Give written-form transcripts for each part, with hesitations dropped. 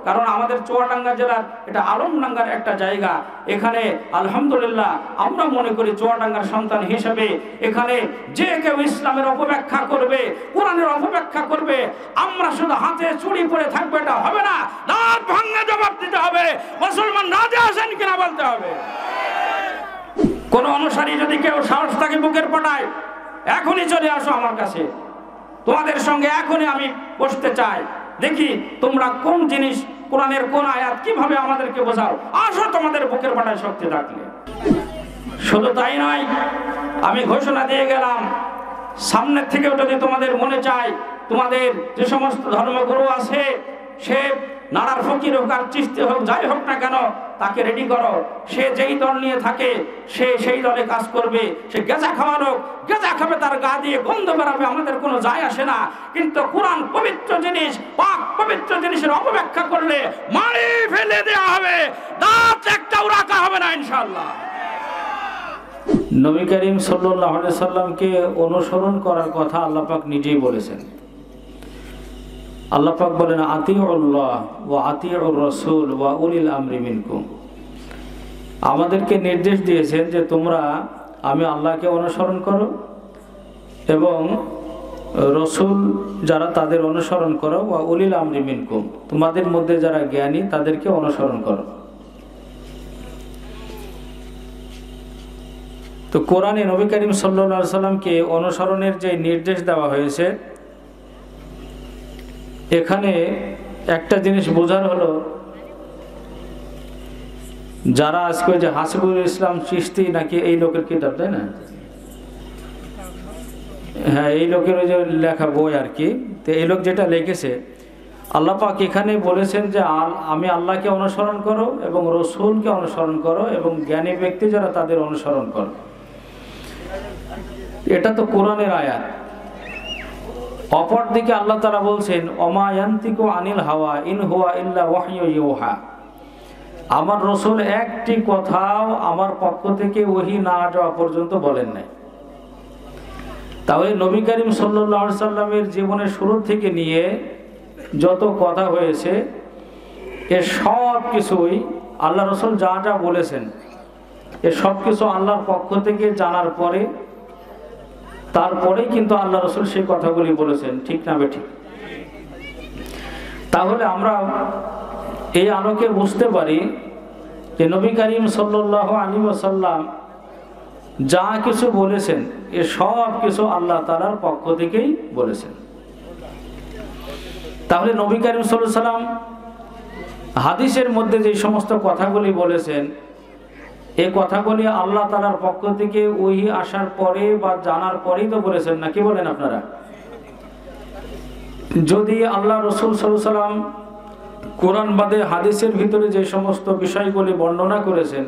কারণ আমাদের চুয়াডাঙ্গা জেলার এটা আলমডাঙ্গার একটা জায়গা। এখানে আলহামদুলিল্লাহ আমরা মনে করি চুয়াডাঙ্গার সন্তান হিসেবে এখানে যে কেউ ইসলামের অপব্যাখ্যা করবে, কোরআনের অপব্যাখ্যা করবে, আমরা শুধু হাতে চুড়ি পরে থাকবে এটা হবে না, দাঁত ভাঙা জবাব দিতে হবে। মুসলমান রাজা আছেন কিনা বলতে হবে। কোন অনুসারী যদি কেউ সাহস থাকে বুকের পাটায়, এখনই চলে আসো আমার কাছে, তোমাদের সঙ্গে এখনই আমি বসতে চাই। দেখি তোমরা কোন জিনিস, কোরআনের কোন আয়াত কিভাবে আমাদেরকে বোঝাও। আসো তোমাদের বুকের পাটায় শক্তি থাকলে। শুধু তাই নয়, আমি ঘোষণা দিয়ে গেলাম, সামনের থেকেও যদি তোমাদের মনে চায়, তোমাদের যে সমস্ত ধর্মগুরু আছে, সে নাড়ার ফকির হোক আর চিস্তি হোক, যাই হোক না কেন, তাকে রেডি করো। সে যেই দল নিয়ে থাকে সে সেই দলে কাজ করবে। সে গেঁজা খাওয়া লোক, গেঁজা খাবে, তার গা দিয়ে গন্ধ বেরাবে, আমাদের কোনো যায় আসে না। কিন্তু কোরআন পবিত্র জিনিস, পাক পবিত্র জিনিসের অপব্যাখ্যা করলে মারি ফেলে দেওয়া হবে, দাঁত একটাও রাখা হবে না ইনশাআল্লাহ। নবী করিম সাল্লাল্লাহু আলাইহি সাল্লামকে অনুসরণ করার কথা আল্লাহ পাক নিজেই বলেছেন। আল্লাহ পাক বলেন, আতিউল্লাহ ওয়া আতিউর রাসূল ওয়া উলিল আমরি মিনকুম। আমাদেরকে নির্দেশ দিয়েছেন যে তোমরা আমি আল্লাহকে অনুসরণ করো এবং রসুল যারা তাদের অনুসরণ করো, ওয়া উলিল আমরি মিনকুম, তোমাদের মধ্যে যারা জ্ঞানী তাদেরকে অনুসরণ করো। তো কোরআনে নবী করিম সাল্লাল্লাহু আলাইহি সাল্লামকে অনুসরণের যে নির্দেশ দেওয়া হয়েছে, এখানে একটা জিনিস বোঝার হলো, যারা আজকে যে হাসিবুল ইসলাম চিশতি নাকি এই লোকের কিতাব, তাই না? হ্যাঁ, এই লোকের ওই যে লেখা বই আর কি। তো এই লোক যেটা লিখেছে, আল্লাহ পাক এখানে বলেছেন যে আমি আল্লাহকে অনুসরণ করো এবং রসুলকে অনুসরণ করো এবং জ্ঞানী ব্যক্তি যারা তাদের অনুসরণ করো। এটা তো কোরআনের আয়াত। অপরদিকে আল্লাহ তাআলা বলছেন, ওমা ইয়ানতিকু আনিল হাওয়া ইন হুয়া ইল্লা ওয়াহয়ু ইউহা। আমার রসুল একটি কথাও আমার পক্ষ থেকে ওহী না যাওয়া পর্যন্ত বলেন নাই। তাহলে নবী করিম সাল্লাল্লাহু আলাইহি সাল্লামের জীবনের শুরু থেকে নিয়ে যত কথা হয়েছে, এ সব কিছুই আল্লাহ রসুল যা যা বলেছেন, এ সব কিছু আল্লাহর পক্ষ থেকে জানার পরে, তারপরেই কিন্তু আল্লাহ রসুল সেই কথাগুলি বলেছেন। ঠিক না বেঠিক? তাহলে আমরা এই আলোকে বুঝতে পারি যে নবী করিম সাল্লাল্লাহু আলাইহি ওয়াসাল্লাম যা কিছু বলেছেন, এ সব কিছু আল্লাহ তাআলার পক্ষ থেকেই বলেছেন। তাহলে নবী করিম সাল্লাল্লাহু আলাইহি ওয়াসাল্লাম হাদিসের মধ্যে যে সমস্ত কথাগুলি বলেছেন, এই কথাগুলি আল্লাহ তাআলার পক্ষ থেকে ওহী আসার পরে বা জানার পরেই তো বলেছেন, না কি বলেন আপনারা? যদি আল্লাহ রসুল সাল্লাল্লাহু আলাইহি ওয়াসাল্লাম কোরআন বাদে হাদিসের ভিতরে যে সমস্ত বিষয়গুলি বর্ণনা করেছেন,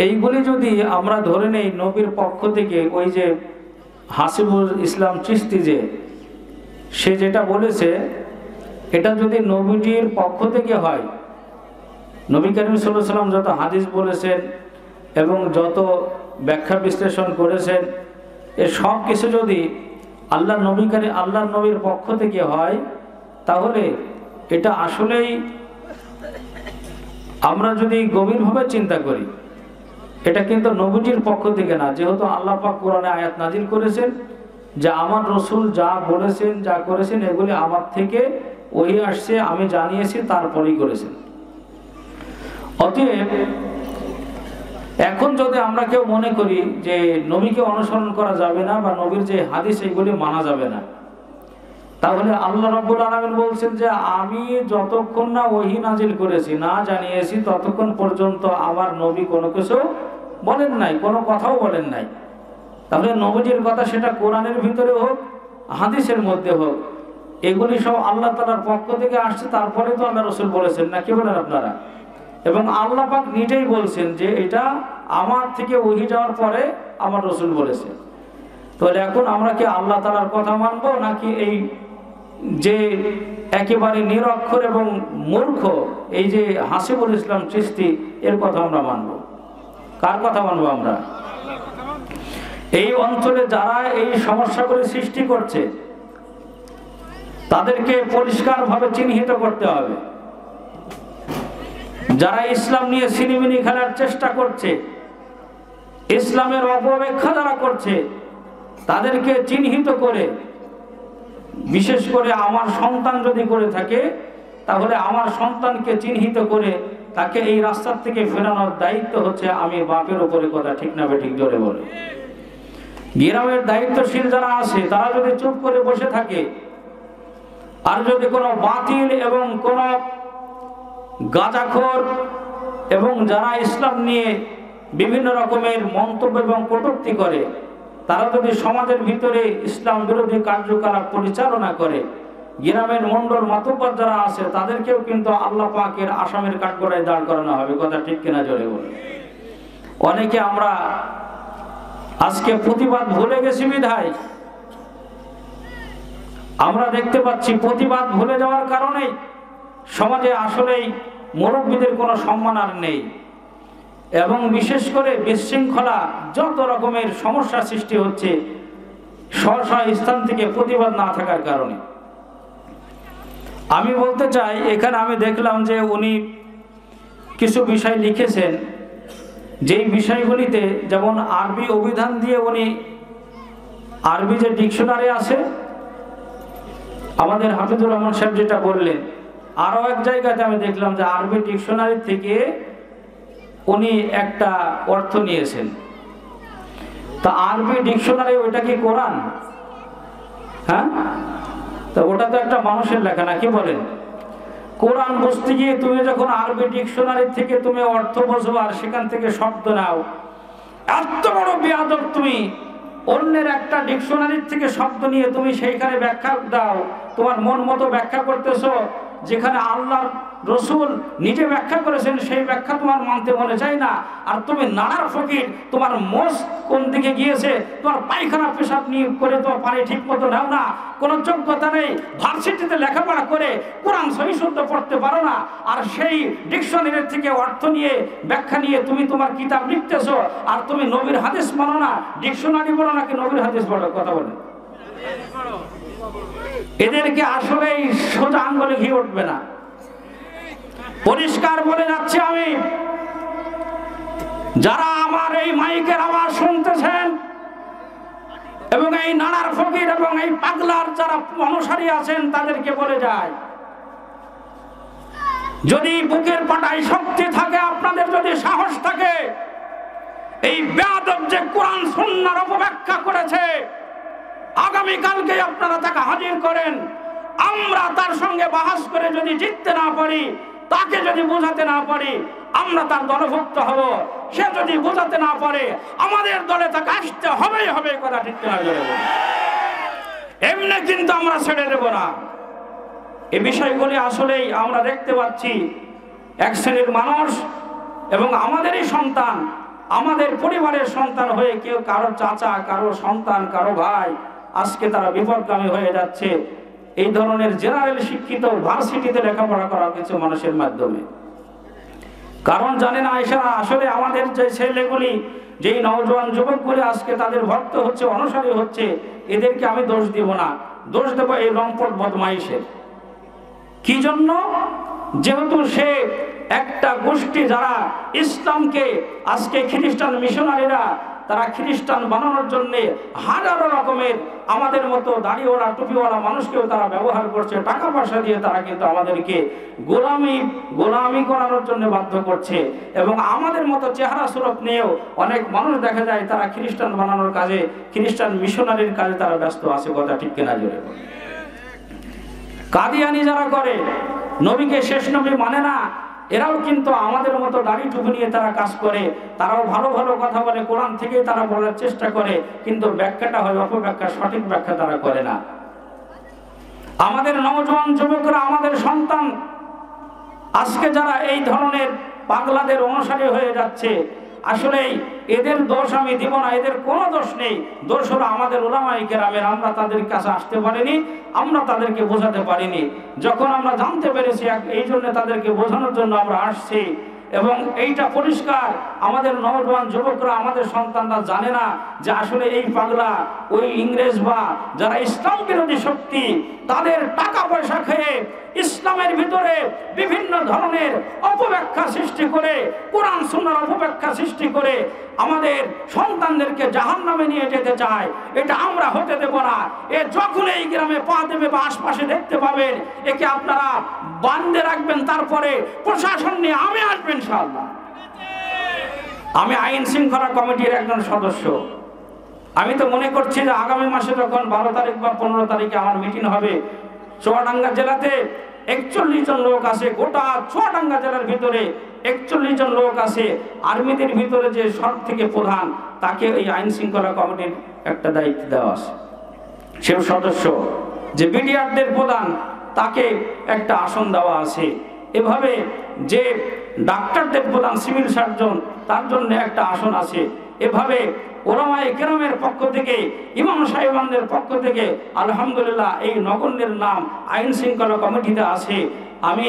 এইগুলি যদি আমরা ধরে নেই নবীর পক্ষ থেকে, ওই যে হাসিবুল ইসলাম চিশতি যে সে যেটা বলেছে, এটা যদি নবীজির পক্ষ থেকে হয়, নবী করিম সাল্লাল্লাহু আলাইহি ওয়াসাল্লাম যত হাদিস বলেছেন এবং যত ব্যাখ্যা বিশ্লেষণ করেছেন, এ সব কিছু যদি আল্লাহর নবীর পক্ষ থেকে হয়, তাহলে এটা আসলেই আমরা যদি গভীরভাবে চিন্তা করি, এটা কিন্তু নবীজির পক্ষ থেকে না। যেহেতু আল্লাহ পাক কোরআনে আয়াত নাজিল করেছেন যে আমার রসুল যা বলেছেন, যা করেছেন, এগুলি আমার থেকে ওহী আসছে, আমি জানিয়েছি, তারপরেই করেছেন। অতএব এখন যদি আমরা কেউ মনে করি যে নবীকে অনুসরণ করা যাবে না বা নবীর যে হাদিস এগুলি মানা যাবে না, তাহলে আল্লাহ রাব্বুল আলামিন বলছেন যে আমি যতক্ষণ না ওহী নাজিল করেছি, না জানিয়েছি, ততক্ষণ পর্যন্ত আমার নবী কোনো কিছু বলেন নাই, কোনো কথাও বলেন নাই। তাহলে নবীজির কথা সেটা কোরআনের ভিতরে হোক, হাদিসের মধ্যে হোক, এগুলি সব আল্লাহ তাআলার পক্ষ থেকে আসছে, তারপরে তো আল্লাহ রসুল বলেছেন, না কি বলেন আপনারা? এবং আল্লাহ পাক নিজেই বলছেন যে এটা আমার থেকে ওহী যাওয়ার পরে আমার রসুল বলেছেন। তাহলে এখন আমরা কি আল্লাহ তাআলার কথা মানবো, নাকি এই যে একেবারে নিরক্ষর এবং মূর্খ এই যে হাসিবুল ইসলাম চিশতি এর কথা আমরা মানবো? কার কথা মানবো আমরা? এই অঞ্চলে যারা এই সমস্যাগুলি সৃষ্টি করছে, তাদেরকে পরিষ্কারভাবে চিহ্নিত করতে হবে। যারা ইসলাম নিয়ে সিনেমিনি খেলার চেষ্টা করছে, ইসলামের অপব্যাখ্যা যারা করছে, তাদেরকে চিহ্নিত করে, বিশেষ করে আমার সন্তান যদি করে থাকে, তাহলে আমার সন্তানকে চিহ্নিত করে তাকে এই রাস্তার থেকে ফেরানোর দায়িত্ব হচ্ছে আমি বাপের উপরে। কথা ঠিক না ঠিক জোরে বলে। গ্রামের দায়িত্বশীল যারা আছে তারা যদি চুপ করে বসে থাকে, আর যদি কোনো বাতিল এবং কোনো গাঁজাখোর এবং যারা ইসলাম নিয়ে বিভিন্ন রকমের মন্তব্য এবং কটূক্তি করে, তারা যদি সমাজের ভিতরে ইসলাম বিরোধী কার্যকলাপ পরিচালনা করে, গ্রামের মন্ডল মাতব্বর যারা আছে তাদেরকেও কিন্তু আল্লাহ পাকের আসামের কাঠগড়ায় দাঁড় করানো হবে। কথা ঠিক কিনা জোরে বলে। অনেকে আমরা আজকে প্রতিবাদ ভুলে গেছি বিধায় আমরা দেখতে পাচ্ছি প্রতিবাদ ভুলে যাওয়ার কারণে সমাজে আসলেই মুরব্বীদের কোনো সম্মান আর নেই, এবং বিশেষ করে বিশৃঙ্খলা যত রকমের সমস্যা সৃষ্টি হচ্ছে স্ব স্থান থেকে প্রতিবাদ না থাকার কারণে। আমি বলতে চাই, এখানে আমি দেখলাম যে উনি কিছু বিষয় লিখেছেন, যেই বিষয়গুলিতে যেমন আরবি অভিধান দিয়ে উনি আরবি যে ডিকশনারি আছে, আমাদের হাফিজুর রহমান সাহেব যেটা বললেন, আরও এক জায়গাতে আমি দেখলাম যে আরবি ডিকশনারি থেকে উনি একটা অর্থ নিয়েছেন। তা আরবি ডিকশনারি ওইটা কি কোরআন? হ্যাঁ, তা ওটা তো একটা মানুষের লেখা, না কি বলেন? কোরআন বুঝতে গিয়ে তুমি যখন আরবি ডিকশনারি থেকে তুমি অর্থ বোঝো আর সেখান থেকে শব্দ নাও, এত বড় বেয়াদব তুমি! অন্যের একটা ডিকশনারির থেকে শব্দ নিয়ে তুমি সেইখানে ব্যাখ্যা দাও, তোমার মন মতো ব্যাখ্যা করতেছো, যেখানে আল্লাহর রসুল নিজে ব্যাখ্যা করেছেন সেই ব্যাখ্যা তোমার মানতে মনে চায় না। আর তুমি নানার ফকির, তোমার মোষ কোন দিকে গিয়েছে, তোমার পায়খানা পেশাব নিয়ে করে তোমার পানি ঠিক মতো নাও না, কোনো যোগ্যতা নেই, ভার্সিটিতে লেখাপড়া করে কোরআন সহি শুদ্ধ পড়তে পারো না, আর সেই ডিকশনারির থেকে অর্থ নিয়ে ব্যাখ্যা নিয়ে তুমি তোমার কিতাব লিখতেছো, আর তুমি নবীর হাদিস মানো না। ডিকশনারি বলো নাকি নবীর হাদিস বলো? কথা বলে এদেরকে আসলেই সোজা আঙ্গুলে ঘি উঠবে না। পরিষ্কার বলে যাচ্ছি আমি, যারা আমার এই মাইকের আওয়াজ শুনতেছেন এবং এই নানার ফকির এবং এই পাগলার যারা অনুসারী আছেন, তাদেরকে বলে যায়, যদি বুকের পাটায় শক্তি থাকে, আপনাদের যদি সাহস থাকে, এই বেয়াদব যে কোরআন সুন্নাহর অপব্যাখ্যা করেছে, আগামীকালকে আপনারা তাকে হাজির করেন। আমরা তার সঙ্গে বাহাস করে যদি জিততে না পারি, তাকে যদি বোঝাতে না পারি, আমরা তার দলভুক্ত হব। সে যদি বোঝাতে না পারে, আমাদের দলে তাকে আসতে হবেই হবে। কথা ঠিক না জোরে বলুন। এমনি কিন্তু আমরা ছেড়ে দেব না। এই বিষয়গুলি আসলেই আমরা দেখতে পাচ্ছি এক শ্রেণীর মানুষ এবং আমাদেরই সন্তান, আমাদের পরিবারের সন্তান হয়ে কেউ কারো চাচা, কারো সন্তান, কারো ভাই, আজকে তারা বিপদগামী হয়ে যাচ্ছে এই ধরনের জেনারেল শিক্ষিত ভার্সিটিতে লেখাপড়া করা কিছু মানুষের মাধ্যমে। কারণ জানেন আয়েশারা, আসলে আমাদের যে ছেলেগুলি, যেই নওজোয়ান যুবকগুলি আজকে তাদের ভক্ত হচ্ছে, অনুসারী হচ্ছে, এদেরকে আমি দোষ দিব না, দোষ দেব এই লম্পট বদমাইশের। কি জন্য? যেহেতু সে একটা গোষ্ঠী যারা ইসলামকে আজকে খ্রিস্টান মিশনারিরা তারা খ্রিস্টান বানানোর জন্য হাজারো রকমের আমাদের মতো দাড়িওয়ালা টুপিওয়ালা মানুষকেও তারা ব্যবহার করছে, টাকা পয়সা দিয়ে তারা কিন্তু আমাদেরকে গোলামি করানোর জন্য বাধ্য করছে। এবং আমাদের মতো চেহারা সুরত নিয়েও অনেক মানুষ দেখা যায় তারা খ্রিস্টান বানানোর কাজে, খ্রিস্টান মিশনারির কাজে তারা ব্যস্ত আছে। কথা ঠিক কিনা জোরে বলে। কাদিয়ানি যারা করে, নবীকে শেষ নবী মানে না, এরাও কিন্তু আমাদের মতো দাড়ি টুপি নিয়ে তারা কাজ করে, তারাও ভালো ভালো কথা বলে, কোরআন থেকে তারা বলার চেষ্টা করে, কিন্তু ব্যাখ্যাটা হয় অপব্যাখ্যা, সঠিক ব্যাখ্যা তারা করে না। আমাদের নওজোয়ান যুবকরা, আমাদের সন্তান আজকে যারা এই ধরনের পাগলাদের অনুসারী হয়ে যাচ্ছে, আসলেই এদের দোষ আমি দিব না, এদের কোনো দোষ নেই। দোষ হলো আমাদের উলামায়ে কেরামের। আমরা তাদের কাছে আসতে পারিনি, আমরা তাদেরকে বোঝাতে পারিনি। যখন আমরা জানতে পেরেছি, এই জন্য তাদেরকে বোঝানোর জন্য আমরা আসছি। এবং এইটা পরিষ্কার আমাদের নওজোয়ান যুবকরা, আমাদের সন্তানরা জানে না যে আসলে এই পাগলা ওই ইংরেজ বা যারা ইসলাম বিরোধী শক্তি তাদের টাকা পয়সা খেয়ে ইসলামের ভিতরে বিভিন্ন ধরনের অপব্যাখ্যা সৃষ্টি করে, কোরআন সুন্নাহর অপব্যাখ্যা সৃষ্টি করে আমাদের সন্তানদেরকে জাহান্নামে নিয়ে যেতে চায়। এটা আমরা হতে দেব না। এ যখন এই গ্রামে পা দেবে বা আশপাশে দেখতে পাবেন, একে আপনারা বান্ধে রাখবেন, তারপরে প্রশাসন নিয়ে আমি আসবেন ইনশাআল্লাহ। আমি আইন শৃঙ্খলা কমিটির একজন সদস্য। আমি তো মনে করছি যে আগামী মাসে যখন 12 তারিখ বা 15 তারিখে আমার মিটিং হবে, চুয়াডাঙ্গা জেলাতে 41 জন লোক আছে, গোটা চুয়াডাঙ্গা জেলার ভিতরে 41 জন লোক আছে। আর্মিদের ভিতরে যে সব থেকে প্রধান, তাকে এই আইন শৃঙ্খলা কমিটির একটা দায়িত্ব দেওয়া আছে, সেও সদস্য। যে বিডিআরদের প্রধান, তাকে একটা আসন দেওয়া আছে। এভাবে যে ডাক্তারদের প্রধান, সিভিল সার্জন, তার জন্য একটা আসন আছে। এভাবে ওলামায়ে কেরামের পক্ষ থেকে, ইমাম সাহেবানদের পক্ষ থেকে আলহামদুলিল্লাহ এই নগণ্যের নাম আইন শৃঙ্খলা কমিটিতে আছে। আমি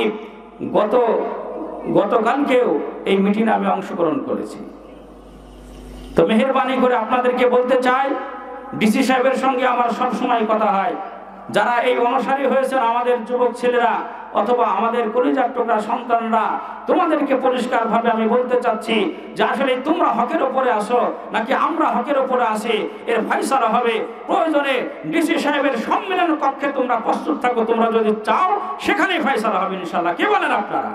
গতকালকেও এই মিটিংয়ে আমি অংশগ্রহণ করেছি। তো মেহেরবানি করে আপনাদেরকে বলতে চাই, ডিসি সাহেবের সঙ্গে আমার সবসময় কথা হয়। যারা এই অনুসারী হয়েছেন আমাদের যুবক ছেলেরা অথবা আমাদের কলিজার টুকরা সন্তানরা, তোমাদেরকে পরিষ্কারভাবে আমি বলতে চাচ্ছি যে আসলে তোমরা হকের উপরে আসো নাকি আমরা হকের উপরে আসি, এর ফয়সালা হবে প্রয়োজনে ডিসি সাহেবের সম্মেলন কক্ষে তোমরা প্রস্তুত থাকো। তোমরা যদি চাও সেখানেই ফয়সালা হবে ইনশাআল্লাহ। কি বলেন আপনারা?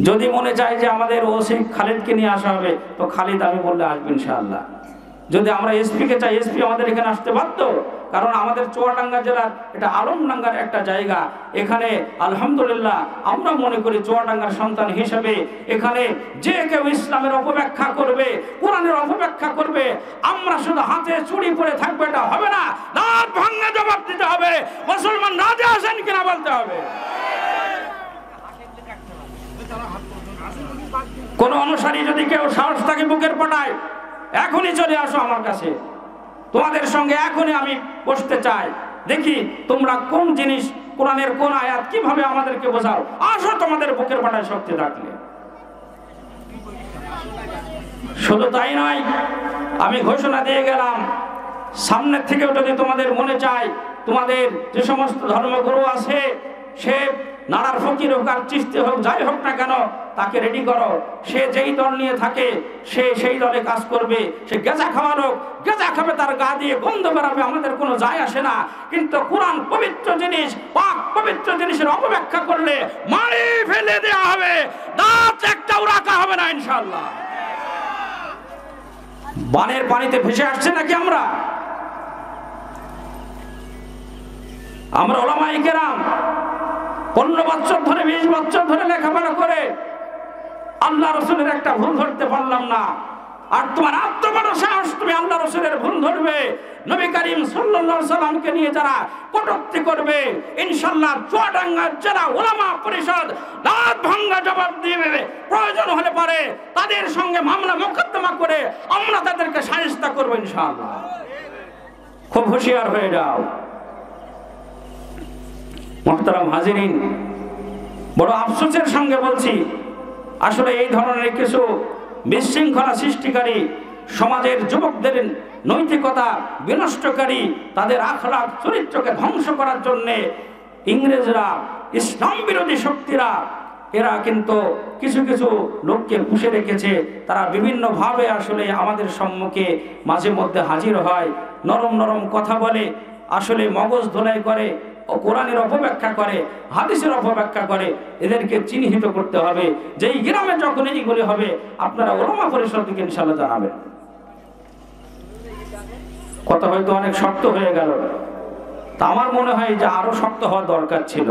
যদি মনে চায় যে আমাদের ওসি খালিদকে নিয়ে আসা হবে, তো খালিদ আমি বললে আসবে ইনশাআল্লাহ। যদি আমরা এসপিকে চাই, এসপি আমাদের এখানে আসতে বাধ্য, কারণ আমাদের চুয়াডাঙ্গা জেলার এটা আলমডাঙ্গার একটা জায়গা। এখানে আলহামদুলিল্লাহ আমরা মনে করি চুয়াডাঙ্গার সন্তান হিসেবে এখানে যে কেউ ইসলামের অপব্যাখ্যা করবে, কোরআনের অপব্যাখ্যা করবে, আমরা শুধু হাতে চুড়ি পরে থাকবো এটা হবে না। দাঁত ভাঙা জবাব দিতে হবে। মুসলমান রাজা আছেন কিনা বলতে হবে। কোন অনুসারী যদি কেউ সাহস থাকে বুকের পাটায়, এখনই চলে আসো আমার কাছে, তোমাদের সঙ্গে এখনই আমি বসতে চাই। দেখি তোমরা কোন জিনিস, কোরআনের কোন আয়াত কিভাবে আমাদেরকে বোঝাও। আসো তোমাদের বুকের পাটায় শক্তি থাকলে। শুধু তাই নয়, আমি ঘোষণা দিয়ে গেলাম, সামনের থেকেও যদি তোমাদের মনে চায়, তোমাদের যে সমস্ত ধর্মগুরু আছে, সে নাড়ার ফকির হোক আর চিস্তি হোক, যাই হোক না কেন, তাকে রেডি করো। সে যেই দল নিয়ে থাকে সে সেই দলে কাজ করবে। সে গেঁজা খাওয়া লোক, গেঁজা খাবে, তার গা দিয়ে গন্ধ বেরাবে, আমাদের কোনো যায় আসে না। কিন্তু কোরআন পবিত্র জিনিস, পাক পবিত্র জিনিসের অপব্যাখ্যা করলে মারি ফেলে দেওয়া হবে, দাঁত একটাও রাখা হবে না ইনশাআল্লাহ। বানের পানিতে ভেসে আসছে নাকি আমরা? আমরা উলামায়ে কেরাম 15 বছর ধরে, 20 বছর ধরে লেখাপড়া করে আল্লাহ রসুলের একটা ভুল ধরতে পারলাম না। আর তোমার আত্মবড় সাহস, তুমি আল্লাহ রসুলের ভুল ধরবে, নবী করিম সাল্লাল্লাহু আলাইহি সাল্লামকে নিয়ে যারা কটূক্তি করবে, ইনশাআল্লাহ চুয়াডাঙ্গা জেলা উলামা পরিষদ দাঁত ভাঙা জবাব দিবে। প্রয়োজন হলে পারে তাদের সঙ্গে মামলা মোকদ্দমা করে আমরা তাদেরকে শায়েস্তা করব ইনশাআল্লাহ। খুব হুঁশিয়ার হয়ে যাও। মুহতারাম হাজিরিন, বড় আফসোসের সঙ্গে বলছি, আসলে এই ধরনের কিছু বিশৃঙ্খলা সৃষ্টিকারী, সমাজের যুবকদের নৈতিকতা বিনষ্টকারী, তাদের আখলাক চরিত্রকে ধ্বংস করার জন্যে ইংরেজরা, ইসলাম বিরোধী শক্তিরা, এরা কিন্তু কিছু কিছু লোককে পুষে রেখেছে। তারা বিভিন্নভাবে আসলে আমাদের সম্মুখে মাঝে মধ্যে হাজির হয়, নরম নরম কথা বলে, আসলে মগজ ধোলাই করে, কোরআনের অপব্যাখ্যা করে, হাদিসের অপব্যাখ্যা করে। এদেরকে চিহ্নিত করতে হবে। যেই গ্রামে যখন এইগুলি হবে, আপনারা উলামা পরিষদকে ইনশাআল্লাহ জানাবেন। কথা হয়তো অনেক শক্ত হয়ে গেল, তা আমার মনে হয় যে আরো শক্ত হওয়া দরকার ছিল।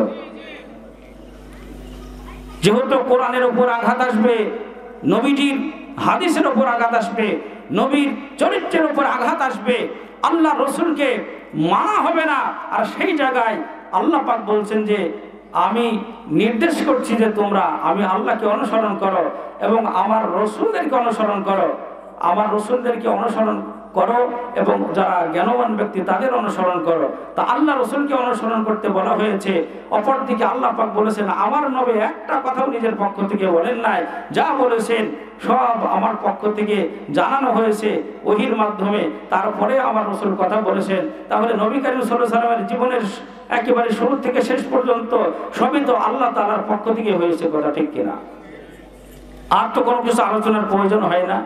যেহেতু কোরআনের উপর আঘাত আসবে, নবীজির হাদিসের উপর আঘাত আসবে, নবীর চরিত্রের উপর আঘাত আসবে, আল্লাহ রসুলকে মানা হবে না। আর সেই জায়গায় আল্লাহ পাক বলছেন যে আমি নির্দেশ করছি যে তোমরা, আমি আল্লাহকে অনুসরণ করো এবং আমার রসুলদেরকে অনুসরণ করো। আমার রসুলদেরকে অনুসরণ করো এবং যারা জ্ঞানবান ব্যক্তি তাদের অনুসরণ করো। তা আল্লাহ রসুলকে অনুসরণ করতে বলা হয়েছে। অপরদিকে আল্লাহ পাক বলেছেন আমার নবী একটা কথাও নিজের পক্ষ থেকে বলেন নাই, যা বলেছেন সব আমার পক্ষ থেকে জানানো হয়েছে ওহীর মাধ্যমে, তারপরে আমার রসুল কথা বলেছেন। তাহলে নবী করিম সাল্লাল্লাহু আলাইহি ওয়াসাল্লামের জীবনের একেবারে শুরু থেকে শেষ পর্যন্ত সবই তো আল্লাহ তাআলার পক্ষ থেকে হয়েছে, কথা ঠিক কিনা? আর তো কোনো কিছু আলোচনার প্রয়োজন হয় না।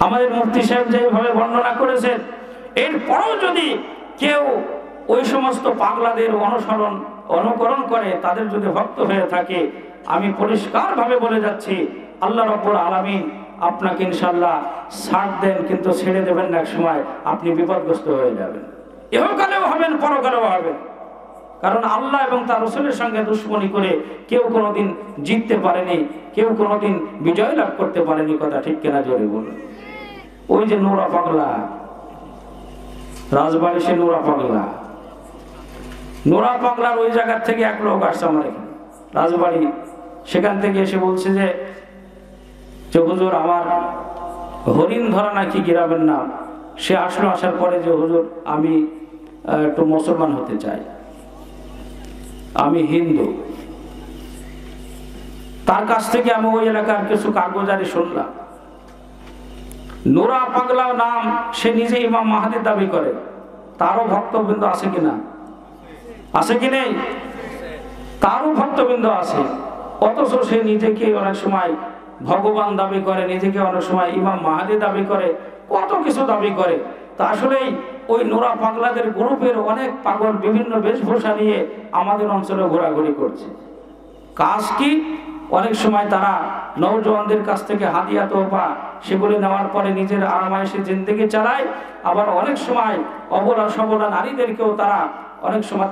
আমাদের মুফতি সাহেব যেভাবে বর্ণনা করেছেন, এরপরেও যদি কেউ ওই সমস্ত পাগলাদের অনুকরণ করে, তাদের যদি ভক্ত হয়ে থাকে, আমি পরিষ্কারভাবে বলে যাচ্ছি আল্লাহ রাব্বুল আলামিন আপনাকে ইনশাআল্লাহ ছাড় দেন, কিন্তু ছেড়ে দেবেন না, এক সময় আপনি বিপদগ্রস্ত হয়ে যাবেন, ইহকালেও হবেন পরকালেও হবেন। কারণ আল্লাহ এবং তার রাসূলের সঙ্গে দুশমনি করে কেউ কোনোদিন জিততে পারেনি, কেউ কোনোদিন বিজয় লাভ করতে পারেনি, কথা ঠিক কিনা জোরে বলুন। ওই যে নোরা পাগলা, রাজবাড়ি সে নোরা পাগলার ওই জায়গার থেকে এক লোক আসছে আমার এখানে রাজবাড়ি, সেখান থেকে এসে বলছে যে হুজুর আমার হরিণ ধরা নাকি গ্রামের নাম। সে আসলো, আসার পরে যে হুজুর আমি একটু মুসলমান হতে চাই, আমি হিন্দু। তার কাছ থেকে আমি ওই এলাকার কিছু কাগজারি শুনলাম। নোরা পাগলা নাম, সে নিজে ইমাম মাহাদির দাবি করে। তারও ভক্তবৃন্দ আছে কিনা? আছে কি নেই? তারও ভক্তবৃন্দ আছে, অথচ সে নিজেকে অনেক সময় ভগবান দাবি করে, নিজেকে অনেক সময় ইমাম মাহাদি দাবি করে, কত কিছু দাবি করে। তা আসলেই ওই নোরা পাগলাদের গ্রুপের অনেক পাগল বিভিন্ন বেশভূষা নিয়ে আমাদের অঞ্চলে ঘোরাঘুরি করছে। কাজ কি? অনেক সময় তারা নওজওয়ানদের কাছ থেকে হাদিয়া তোহফা সেগুলি নেওয়ার পরে নিজের আরামায়েশে জিন্দেগি চালায়। আবার অনেক সময় অবলা সবলা নারীদেরকেও তারা অনেক সময়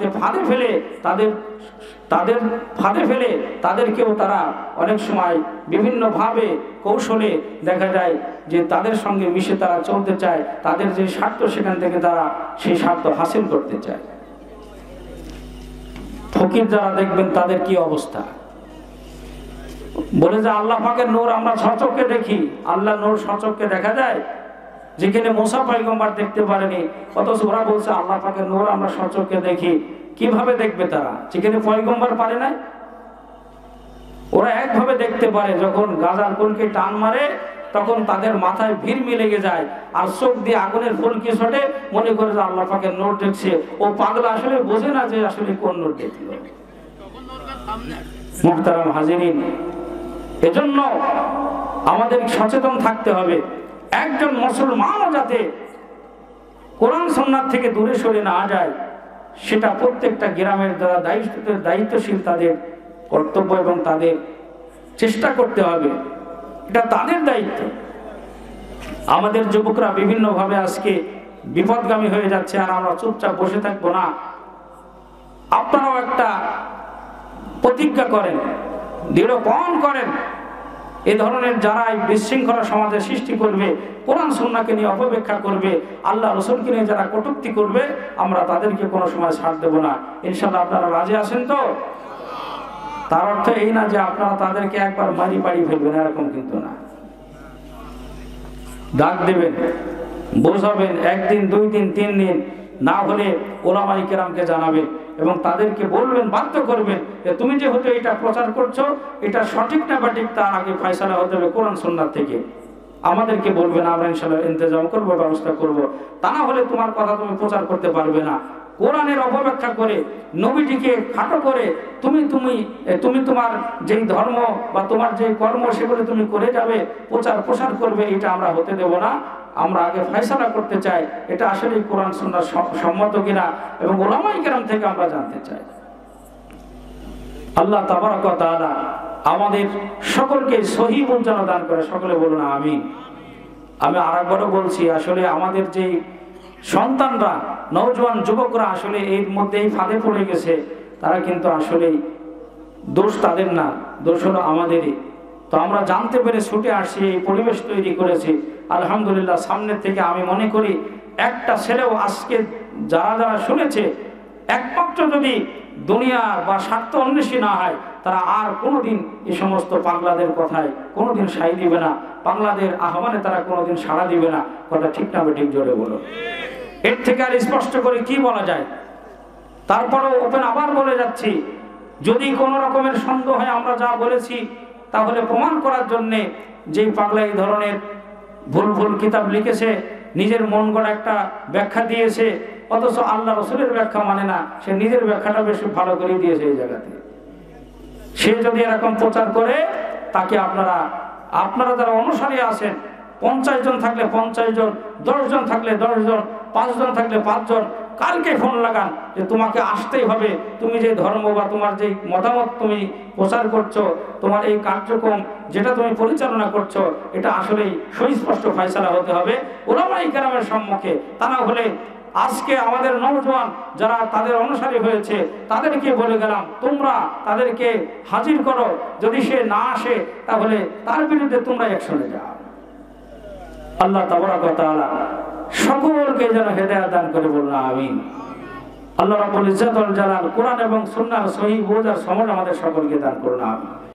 ফাঁদে ফেলে তাদেরকেও তারা অনেক সময় বিভিন্নভাবে কৌশলে দেখা যায় যে তাদের সঙ্গে মিশে তারা চলতে চায়, তাদের যে স্বার্থ সেখান থেকে তারা সেই স্বার্থ হাসিল করতে চায়। ফকির যারা দেখবেন তাদের কি অবস্থা, বলে যে আল্লাহ পাকের নূর আমরা সচক্ষে দেখি। আল্লাহ নূর সচক্ষে দেখা যায়, যেখানে মুসা পয়গম্বর দেখতে পারেনি, অথচ ওরা বলছে আল্লাহ পাকের নূর আমরা সচক্ষে দেখি। কিভাবে দেখবে তারা, যেখানে পয়গম্বর পারে না? ওরা একভাবে দেখতে পারে, যখন গাজার কোলকে টান মারে তখন তাদের মাথায় ভিড়মি লেগে যায়, আর চোখ দিয়ে আগুনের ফুলকি ছোটে, মনে করে যে আল্লাহ পাকের নূর দেখছে। ও পাগলা আসলে বোঝে না যে আসলে কোন নূর দেখল। মুহতারাম হাজিরিন, এজন্য আমাদের সচেতন থাকতে হবে। একজন মুসলমানও যাতে কোরআন সুন্নাত থেকে দূরে সরে না যায়, সেটা প্রত্যেকটা গ্রামের যারা দায়িত্বশীল তাদের কর্তব্য এবং তাদের চেষ্টা করতে হবে, এটা তাদের দায়িত্ব। আমাদের যুবকরা বিভিন্নভাবে আজকে বিপদগামী হয়ে যাচ্ছে, আর আমরা চুপচাপ বসে থাকবো না। আপনারাও একটা প্রতিজ্ঞা করেন, দৃঢ়পণ করেন, এ ধরনের যারা বিশৃঙ্খলা সমাজের সৃষ্টি করবে, কোরআন সুন্নাহকে নিয়ে অপব্যাখ্যা করবে, আল্লাহ রসুলকে নিয়ে যারা কটূক্তি করবে, আমরা তাদেরকে কোনো সময় ছাড় দেব না। ইনশাআল্লাহ আপনারা রাজি আছেন তো? তার অর্থ এই না যে আপনারা তাদেরকে একবার মারি বাড়ি ফেলবেন, এরকম কিন্তু না। ডাক দেবেন, বোঝাবেন, একদিন, 2 দিন, 3 দিন, না হলে ওলামায়ে কেরামকে জানাবেন এবং তাদেরকে বলবেন, বাধ্য করবেন যে তুমি যেহেতু এটা প্রচার করছো, এটা সঠিক না সঠিক তার আগে ফয়সালা হতে হবে কোরআন সুন্নাহ থেকে। আমাদেরকে বলবেন, আমরা ইনশাআল্লাহ ইন্তজাম করব, ব্যবস্থা করব। তা না হলে তোমার কথা তুমি প্রচার করতে পারবে না। কোরআনের অপব্যাখ্যা করে, নবীজিকে খাটো করে তুমি তোমার যেই ধর্ম বা তোমার যে কর্ম সেগুলো তুমি করে যাবে, প্রসার করবে, এটা আমরা হতে দেব না। আমরা আগে ফয়সালা করতে চাই এটা আসলে কোরআন সুন্নাহ সম্মত কিনা, এবং উলামায়ে কেরাম থেকে আমরা জানতে চাই। আল্লাহ তাবারক ওয়া তাআলা আমাদের সকলকে সহিহ বুঝ দান করে, সকলে বলুন আমিন। আমি আরেকবারও বলছি, আসলে আমাদের যে সন্তানরা, নওজোয়ান যুবকরা আসলে এর মধ্যে এই ফাঁদে পড়ে গেছে, তারা কিন্তু আসলেই দোষ তাদের না, দোষ হলো আমাদেরই। তো আমরা জানতে পেরে ছুটে আসছি, এই পরিবেশ তৈরি করেছি, আলহামদুলিল্লাহ। সামনের থেকে আমি মনে করি একটা ছেলেও আজকে যারা শুনেছে, একমাত্র যদি দুনিয়া বা স্বার্থ অন্বেষী না হয়, তারা আর কোনোদিন এই সমস্ত পাগলাদের কথায় কোনোদিন সাই দিবে না, পাগলাদের আহ্বানে তারা কোনোদিন সাড়া দিবে না। কথা ঠিক না ঠিক জোরে বলো। এর থেকে আর স্পষ্ট করে কি বলা যায়? তারপরেও ওপেন আবার বলে যাচ্ছি, যদি কোনো রকমের সন্দেহ হয় আমরা যা বলেছি, তাহলে প্রমাণ করার জন্যে যেই পাগলা এই ধরনের ভুল ভুল কিতাব লিখেছে, নিজের মন গড়া একটা ব্যাখ্যা দিয়েছে, অথচ আল্লাহ রসুলের ব্যাখ্যা মানে না, সে নিজের ব্যাখ্যাটা বেশি ভালো করে দিয়েছে এই জায়গাতে। সে যদি এরকম প্রচার করে, তাকে আপনারা যারা অনুসারী আছেন, 50 জন থাকলে 50 জন, 10 জন থাকলে 10 জন, 5 জন থাকলে 5 জন, কালকে ফোন লাগান যে তোমাকে আসতেই হবে, তুমি যে ধর্ম বা তোমার যে মতামত তুমি প্রচার করছো, তোমার এই কার্যক্রম যেটা তুমি পরিচালনা করছো, এটা আসলেই সুস্পষ্ট ফয়সালা হতে হবে উলামায়ে কেরামের সম্মুখে। তা না হলে আজকে আমাদের নওজোয়ান যারা তাদের অনুসারী হয়েছে, তাদেরকে বলে গেলাম তোমরা তাদেরকে হাজির করো, যদি সে না আসে তাহলে তার বিরুদ্ধে তোমরা অ্যাকশনে যাও। আল্লাহ তাবারাক ওয়া তাআলা সকলকে যেন হেদায়েত দান করে, বলুন আমিন। আল্লাহ রাব্বুল ইজ্জত ওয়াল জালাল কোরআন এবং সুন্নাহর সহিহ বোঝার সমঝ আমাদের সকলকে দান করুন, আমিন।